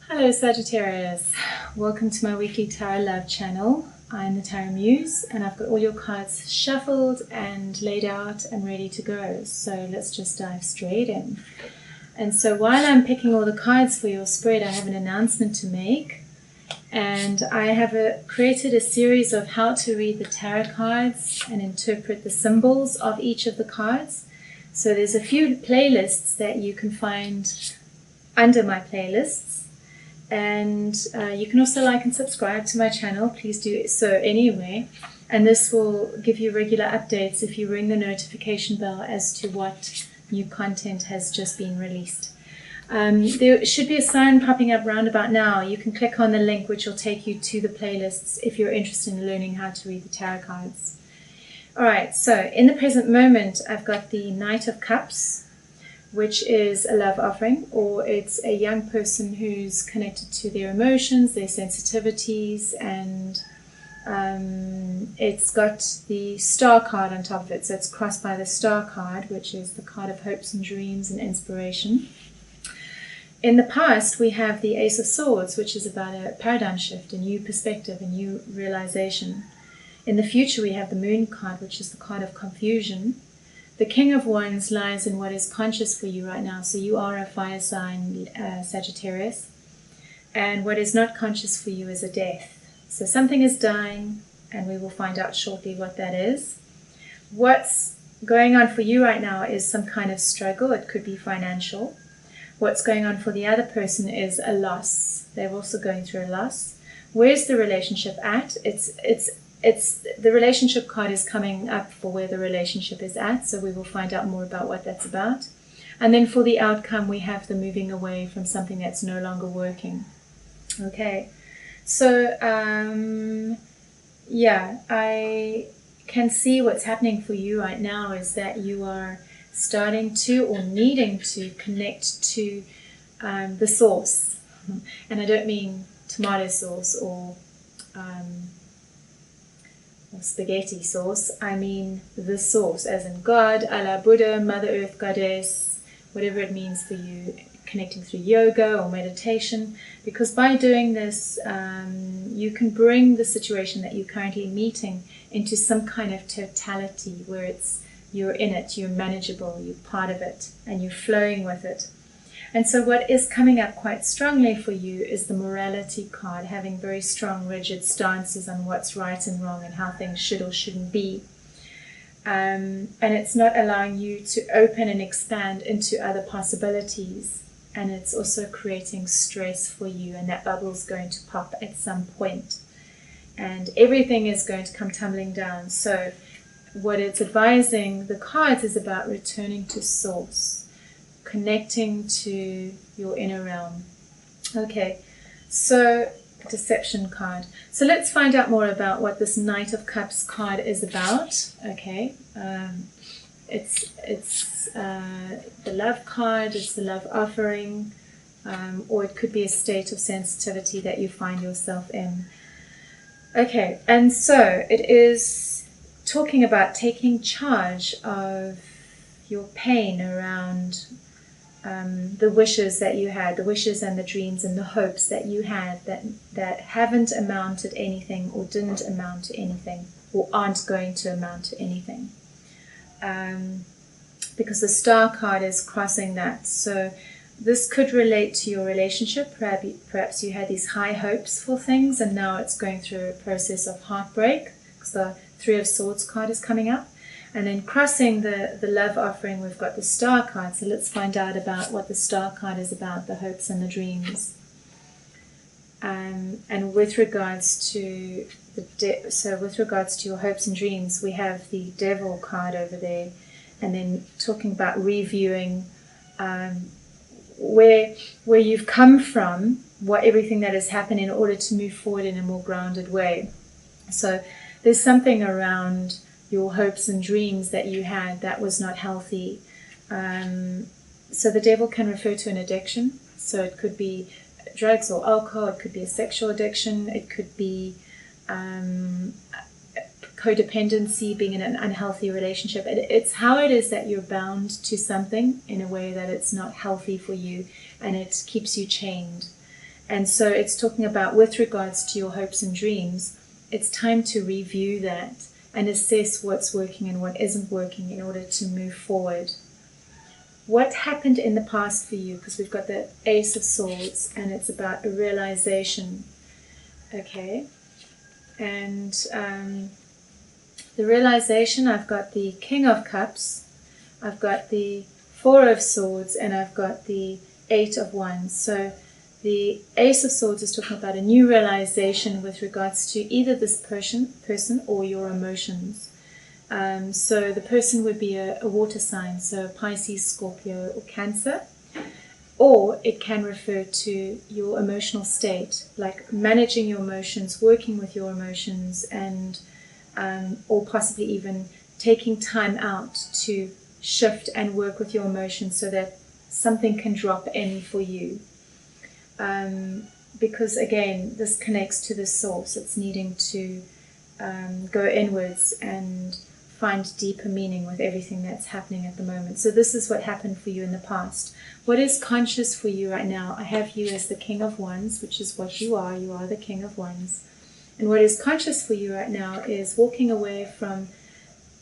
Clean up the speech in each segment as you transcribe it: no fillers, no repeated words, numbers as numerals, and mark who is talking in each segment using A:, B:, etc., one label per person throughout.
A: Hello Sagittarius, welcome to my weekly Tarot Love channel. I'm the Tarot Muse and I've got all your cards shuffled and laid out and ready to go. So let's just dive straight in. And so while I'm picking all the cards for your spread, I have an announcement to make. And I have created a series of how to read the tarot cards and interpret the symbols of each of the cards. So there's a few playlists that you can find under my playlists. And you can also like and subscribe to my channel. Please do so anyway. And this will give you regular updates if you ring the notification bell as to what new content has just been released. There should be a sign popping up round about now. You can click on the link which will take you to the playlists if you're interested in learning how to read the tarot cards. Alright, so in the present moment I've got the Knight of Cups, which is a love offering, or it's a young person who's connected to their emotions, their sensitivities, and it's got the Star card on top of it. So it's crossed by the Star card, which is the card of hopes and dreams and inspiration. In the past, we have the Ace of Swords, which is about a paradigm shift, a new perspective, a new realization. In the future, we have the Moon card, which is the card of confusion. The King of Wands lies in what is conscious for you right now. So you are a fire sign, Sagittarius. And what is not conscious for you is a death. So something is dying, and we will find out shortly what that is. What's going on for you right now is some kind of struggle. It could be financial. What's going on for the other person is a loss. They're also going through a loss. Where's the relationship at? The relationship card is coming up for where the relationship is at, so we will find out more about what that's about. And then for the outcome, we have the moving away from something that's no longer working. Okay, so yeah, I can see what's happening for you right now is that you are starting to or needing to connect to the source. And I don't mean tomato sauce or spaghetti sauce. I mean the source, as in God, Allah, Buddha, Mother Earth, Goddess, whatever it means for you, connecting through yoga or meditation, because by doing this you can bring the situation that you're currently meeting into some kind of totality where you're in it, you're manageable, you're part of it, and you're flowing with it. And so what is coming up quite strongly for you is the morality card, having very strong, rigid stances on what's right and wrong and how things should or shouldn't be. And it's not allowing you to open and expand into other possibilities. And it's also creating stress for you, and that bubble's going to pop at some point. And everything is going to come tumbling down. So what it's advising the cards is about returning to source, connecting to your inner realm. Okay, so deception card. So let's find out more about what this Knight of Cups card is about. Okay, it's the love card, it's the love offering, or it could be a state of sensitivity that you find yourself in. Okay, and so it is talking about taking charge of your pain around the wishes that you had, the wishes and the dreams and the hopes that you had that haven't amounted anything or didn't amount to anything or aren't going to amount to anything. Because the Star card is crossing that. So this could relate to your relationship. Perhaps you had these high hopes for things and now it's going through a process of heartbreak, because the Three of Swords card is coming up. And then crossing the love offering, we've got the Star card. So let's find out about what the Star card is about, the hopes and the dreams. And with regards to with regards to your hopes and dreams, we have the Devil card over there. And then talking about reviewing where you've come from, everything that has happened in order to move forward in a more grounded way. So there's something around your hopes and dreams that you had that was not healthy. So the Devil can refer to an addiction. So it could be drugs or alcohol, it could be a sexual addiction, it could be codependency, being in an unhealthy relationship. It's how it is that you're bound to something in a way that it's not healthy for you and it keeps you chained. And so it's talking about, with regards to your hopes and dreams, it's time to review that and assess what's working and what isn't working in order to move forward. What happened in the past for you? Because we've got the Ace of Swords, and it's about a realization. Okay. And the realization, I've got the King of Cups, I've got the Four of Swords, and I've got the Eight of Wands. So the Ace of Swords is talking about a new realization with regards to either this person or your emotions. So the person would be a water sign, so Pisces, Scorpio, or Cancer. Or it can refer to your emotional state, like managing your emotions, working with your emotions, and or possibly even taking time out to shift and work with your emotions so that something can drop in for you. Because again, this connects to the source. It's needing to go inwards and find deeper meaning with everything that's happening at the moment. So this is what happened for you in the past. What is conscious for you right now? I have you as the King of Wands, which is what you are. You are the King of Wands. And what is conscious for you right now is walking away from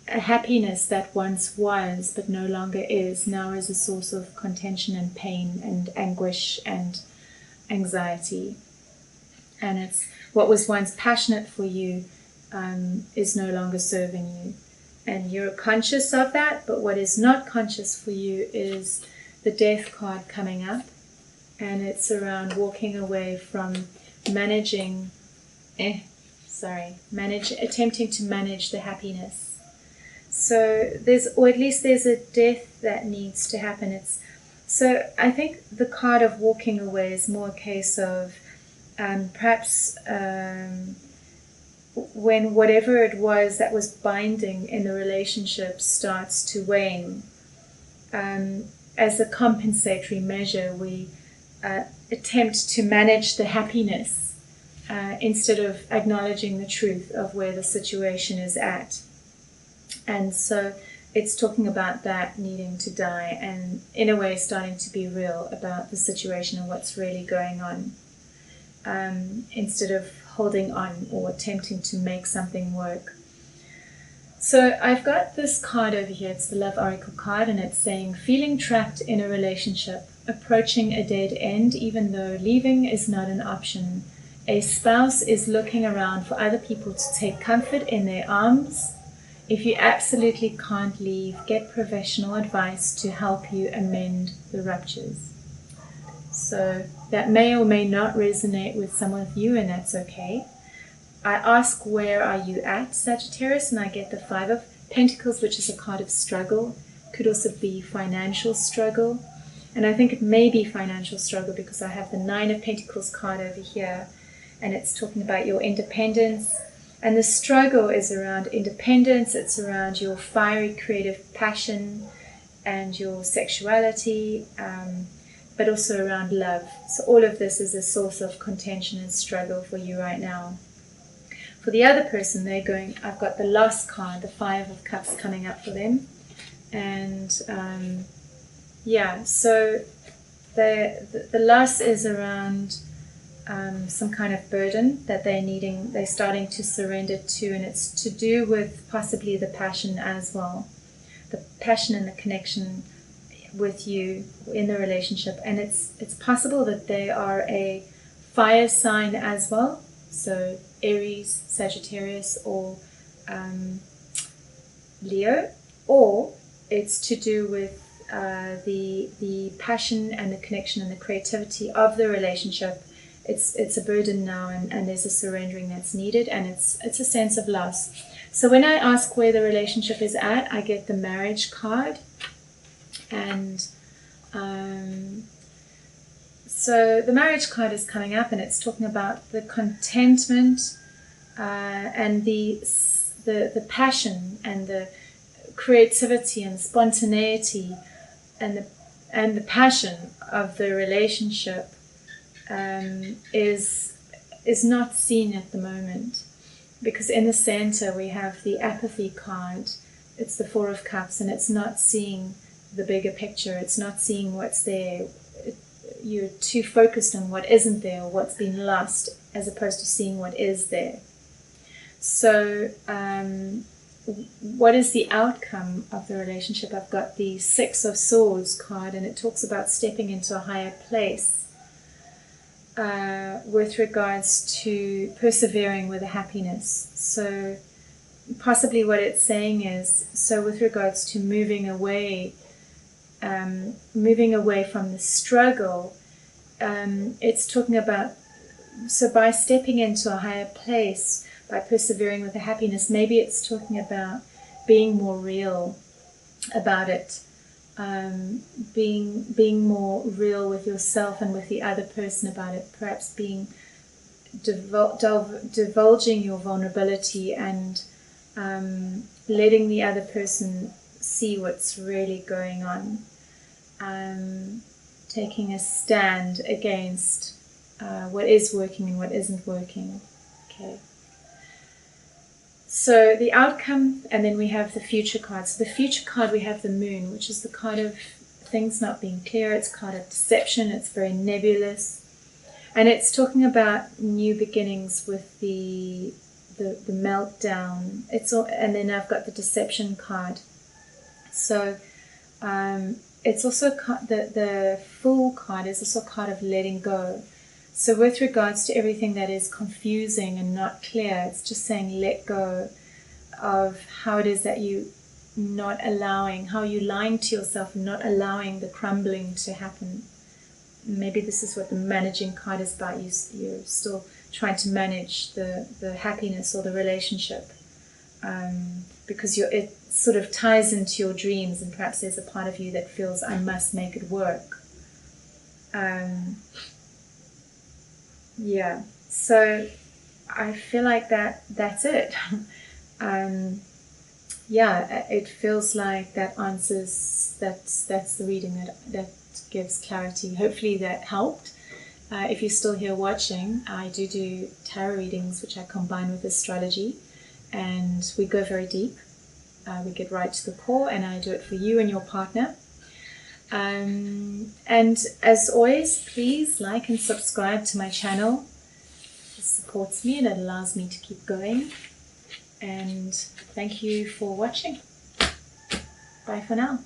A: a happiness that once was but no longer is, now is a source of contention and pain and anguish and anxiety. And it's what was once passionate for you is no longer serving you. And you're conscious of that, but what is not conscious for you is the Death card coming up. And it's around walking away from attempting to manage the happiness. So or at least there's a death that needs to happen. So I think the card of walking away is more a case of perhaps when whatever it was that was binding in the relationship starts to wane. As a compensatory measure, we attempt to manage the happiness instead of acknowledging the truth of where the situation is at. And so it's talking about that needing to die and in a way starting to be real about the situation and what's really going on, instead of holding on or attempting to make something work. So I've got this card over here. It's the Love Oracle card, and it's saying, feeling trapped in a relationship, approaching a dead end even though leaving is not an option. A spouse is looking around for other people to take comfort in their arms. If you absolutely can't leave, get professional advice to help you amend the ruptures. So that may or may not resonate with some of you, and that's okay. I ask, where are you at, Sagittarius? And I get the Five of Pentacles, which is a card of struggle. Could also be financial struggle. And I think it may be financial struggle because I have the Nine of Pentacles card over here. And it's talking about your independence. And the struggle is around independence. It's around your fiery creative passion and your sexuality, but also around love. So all of this is a source of contention and struggle for you right now. For the other person, they're going, I've got the Loss card, the Five of Cups coming up for them. And so the loss is around some kind of burden that they're starting to surrender to, and it's to do with possibly the passion as well. The passion and the connection with you in the relationship. And it's possible that they are a fire sign as well. So Aries, Sagittarius, or Leo, or it's to do with the passion and the connection and the creativity of the relationship. It's a burden now, and there's a surrendering that's needed, and it's a sense of loss. So when I ask where the relationship is at, I get the Marriage card, and so the Marriage card is coming up, and it's talking about the contentment and the passion and the creativity and spontaneity and the passion of the relationship is not seen at the moment, because in the center we have the Apathy card. It's the Four of Cups, and it's not seeing the bigger picture. It's not seeing what's there. you're too focused on what isn't there or what's been lost, as opposed to seeing what is there. So what is the outcome of the relationship? I've got the Six of Swords card, and it talks about stepping into a higher place with regards to persevering with the happiness. So possibly what it's saying is, so with regards to moving away from the struggle, it's talking about, so by stepping into a higher place, by persevering with the happiness, maybe it's talking about being more real about it, being more real with yourself and with the other person about it, perhaps being divulging your vulnerability and letting the other person see what's really going on, taking a stand against what is working and what isn't working. Okay. So the outcome, and then we have the future card. So the future card, we have the Moon, which is the card of things not being clear. It's a card of deception. It's very nebulous. And it's talking about new beginnings with the meltdown. And then I've got the deception card. So it's also the Fool card is also a card of letting go. So with regards to everything that is confusing and not clear, it's just saying let go of how it is that you not allowing, how you're lying to yourself and not allowing the crumbling to happen. Maybe this is what the managing card is about. You're still trying to manage the happiness or the relationship, because it sort of ties into your dreams, and perhaps there's a part of you that feels, I must make it work. Yeah, so I feel like that's it. Yeah, it feels like that answers, that's the reading that gives clarity. Hopefully that helped. If you're still here watching, I do tarot readings which I combine with astrology, and we go very deep. We get right to the core, and I do it for you and your partner. And as always, please like and subscribe to my channel. It supports me and it allows me to keep going. And thank you for watching. Bye for now.